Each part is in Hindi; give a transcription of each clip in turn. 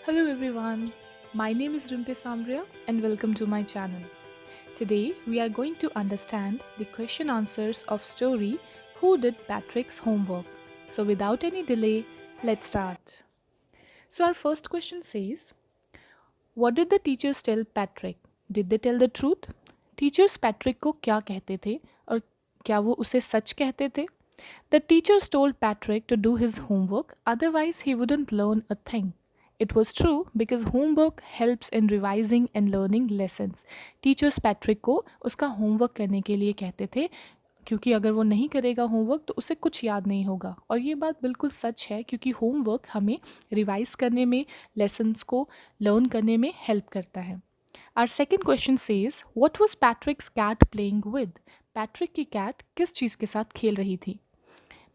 Hello everyone, my name is Rimpe Samria and welcome to my channel. Today we are going to understand the question answers of story Who Did Patrick's Homework? So without any delay, let's start. So our first question says, what did the teachers tell Patrick? Did they tell the truth? Teachers Patrick को क्या कहते थे और क्या वो उसे सच कहते थे? The teachers told Patrick to do his homework, otherwise, he wouldn't learn a thing. It was true because homework helps in revising and learning lessons. Teachers Patrick को उसका होमवर्क करने के लिए कहते थे क्योंकि अगर वो नहीं करेगा होमवर्क तो उसे कुछ याद नहीं होगा और ये बात बिल्कुल सच है क्योंकि होमवर्क हमें रिवाइज करने में लेसन्स को लर्न करने में हेल्प करता है. Our second question says, what was Patrick's cat playing with? Patrick की कैट किस चीज़ के साथ खेल रही थी?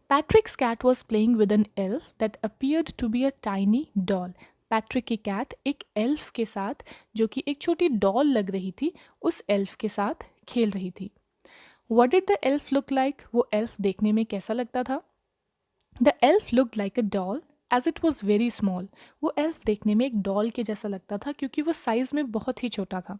Patrick's cat was playing with an elf that appeared to be a tiny doll. Patrick की कैट एक एल्फ के साथ जो कि एक छोटी डॉल लग रही थी उस एल्फ के साथ खेल रही थी. What did the elf look like? वो एल्फ देखने में कैसा लगता था? The elf looked like a doll as it was very small. वो एल्फ देखने में एक डॉल के जैसा लगता था क्योंकि वो साइज में बहुत ही छोटा था.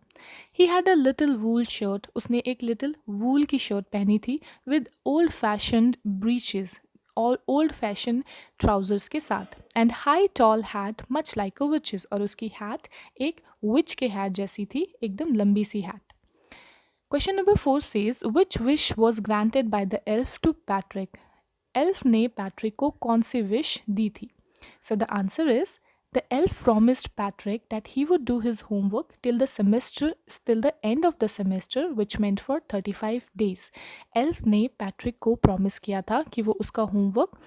He had a little wool shirt. उसने एक लिटिल वूल की शर्ट पहनी थी with old fashioned breeches और ओल्ड फैशन ट्राउजर्स के साथ and high tall hat much like a witch's और उसकी हैट एक विच के हैट जैसी थी एकदम लंबी सी hat. Question number 4 says which wish was granted by the elf to Patrick. Elf ने पैट्रिक को कौन सी विश दी थी? So the answer is the elf promised Patrick that he would do his homework till the end of the semester, which meant for 35 days. Elf ने पैट्रिक को प्रॉमिस किया था कि वो उसका होमवर्क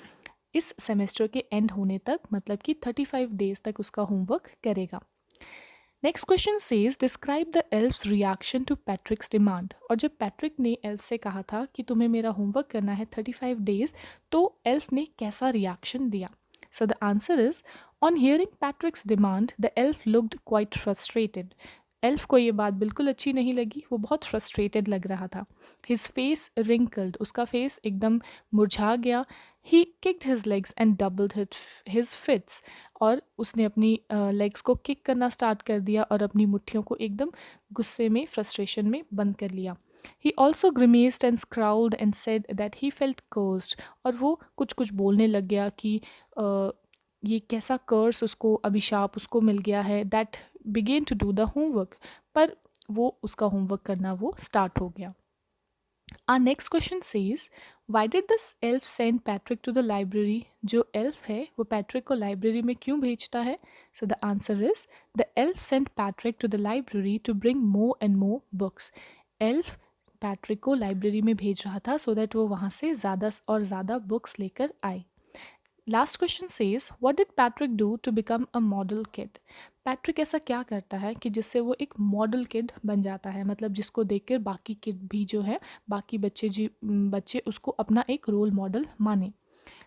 इस सेमेस्टर के एंड होने तक मतलब कि 35 डेज तक उसका होमवर्क करेगा. Next question says describe the elf's reaction to Patrick's demand. और जब पैट्रिक ने एल्फ से कहा था कि तुम्हें मेरा होमवर्क करना है 35 डेज तो एल्फ ने कैसा रिएक्शन दिया? So the answer is, on hearing Patrick's demand, the elf looked quite frustrated. Elf को ये बात बिल्कुल अच्छी नहीं लगी, वो बहुत फ्रस्ट्रेटेड लग रहा था. His face wrinkled, उसका फेस एकदम मुरझा गया. He kicked his legs and doubled his fists. और उसने अपनी लेग्स को किक करना स्टार्ट कर दिया और अपनी मुट्ठियों को एकदम गुस्से में फ्रस्ट्रेशन में बंद कर लिया. He also grimaced and scowled and said that he felt cursed. और वो कुछ कुछ बोलने लग गया कि ये कैसा कर्स उसको अभिशाप उसको मिल गया है. That began to do the homework. पर वो उसका होमवर्क करना वो स्टार्ट हो गया. Our next question says, why did this elf send Patrick to the library? जो elf है वो पैट्रिक को लाइब्रेरी में क्यों भेजता है? So the answer is, the elf sent Patrick to the library to bring more and more books. Elf Patrick को लाइब्रेरी में भेज रहा था सो दैट वो वहाँ से ज़्यादा और ज़्यादा बुक्स लेकर आए. Last question says what did Patrick do to become a model kid. Patrick ऐसा क्या करता है कि जिससे वो एक मॉडल किड बन जाता है मतलब जिसको देखकर बाकी किड भी जो है बाकी बच्चे उसको अपना एक रोल मॉडल माने.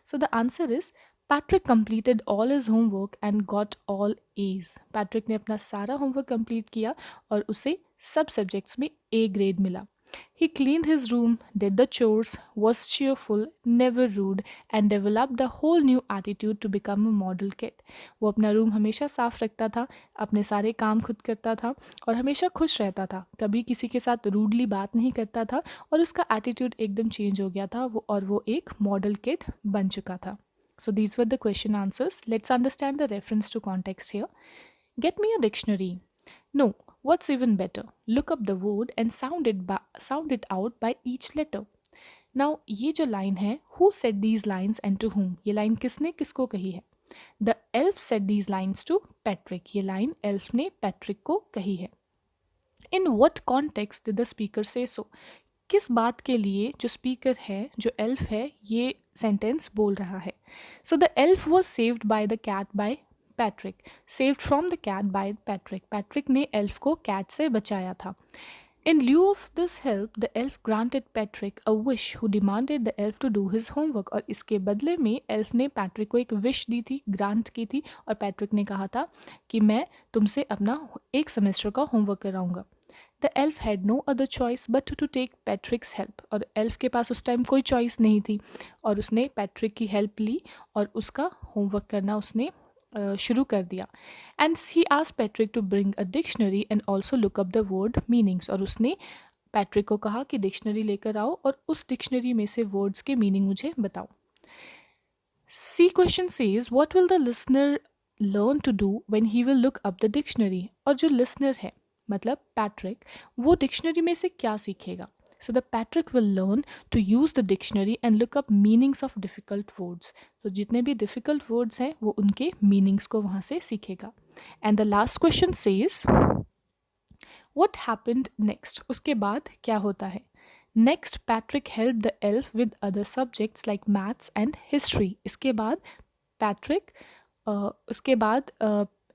So the answer is Patrick completed all his homework and got all A's. Patrick ने अपना सारा होमवर्क कंप्लीट किया और उसे सब सब्जेक्ट्स में ए ग्रेड मिला. He cleaned his room, did the chores, was cheerful, never rude, and developed a whole new attitude to become a model kid. वो अपना रूम हमेशा साफ रखता था, अपने सारे काम खुद करता था और हमेशा खुश रहता था. कभी किसी के साथ रूडली बात नहीं करता था और उसका एटीट्यूड एकदम चेंज हो गया था वो एक मॉडल किड बन चुका था. So these were the question answers. Let's understand the reference to context here. Get me a dictionary. No, what's even better? Look up the word and sound it out by each letter. Now, ये जो लाइन है, who said these lines and to whom? ये लाइन किसने किसको कही है? The elf said these lines to Patrick. ये लाइन elf ने Patrick को कही है. In what context did the speaker say so? किस बात के लिए जो स्पीकर है जो एल्फ है ये सेंटेंस बोल रहा है? So the elf was saved by the cat by Patrick. Saved from the cat by Patrick. Patrick ने एल्फ को कैट से बचाया था. In lieu of this help, the elf granted Patrick a wish who demanded the elf to do his homework. और इसके बदले में एल्फ ने पैट्रिक को एक विश दी थी ग्रांट की थी और पैट्रिक ने कहा था कि मैं तुमसे अपना एक सेमेस्टर का होमवर्क कराऊंगा. The elf had no other choice but to take Patrick's help. और एल्फ के पास उस टाइम कोई चॉइस नहीं थी और उसने पैट्रिक की हेल्प ली और उसका होमवर्क करना उसने शुरू कर दिया. And he asked Patrick to bring a dictionary and also look up the word meanings. और उसने पैट्रिक को कहा कि डिक्शनरी लेकर आओ और उस डिक्शनरी में से वर्ड्स के मीनिंग मुझे बताओ. C question says what will the listener learn to do when he will look up the dictionary. और जो लिसनर है मतलब पैट्रिक, वो डिक्शनरी में से क्या सीखेगा. So the Patrick will learn to use the dictionary and look up meanings of difficult words. तो जितने भी डिफिकल्ट वर्ड्स हैं वो उनके मीनिंग्स को वहाँ से सीखेगा. And the last question says what happened next. उसके बाद क्या होता है. Next Patrick help the elf with other subjects like maths and history. इसके बाद पैट्रिक उसके बाद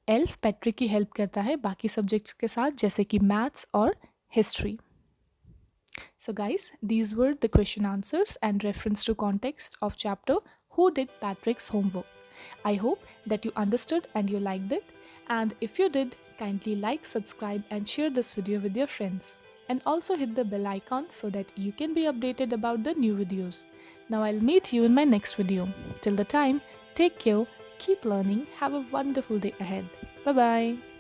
एल्फ पैट्रिक की हेल्प करता है बाकी सब्जेक्ट्स के साथ जैसे कि मैथ्स और history. So guys, these were the question answers and reference to context of chapter Who Did Patrick's Homework. I hope that you understood and you liked it. And if you did, kindly like, subscribe and share this video with your friends. And also hit the bell icon so that you can be updated about the new videos. Now I'll meet you in my next video. Till the time, take care, keep learning, have a wonderful day ahead. Bye bye.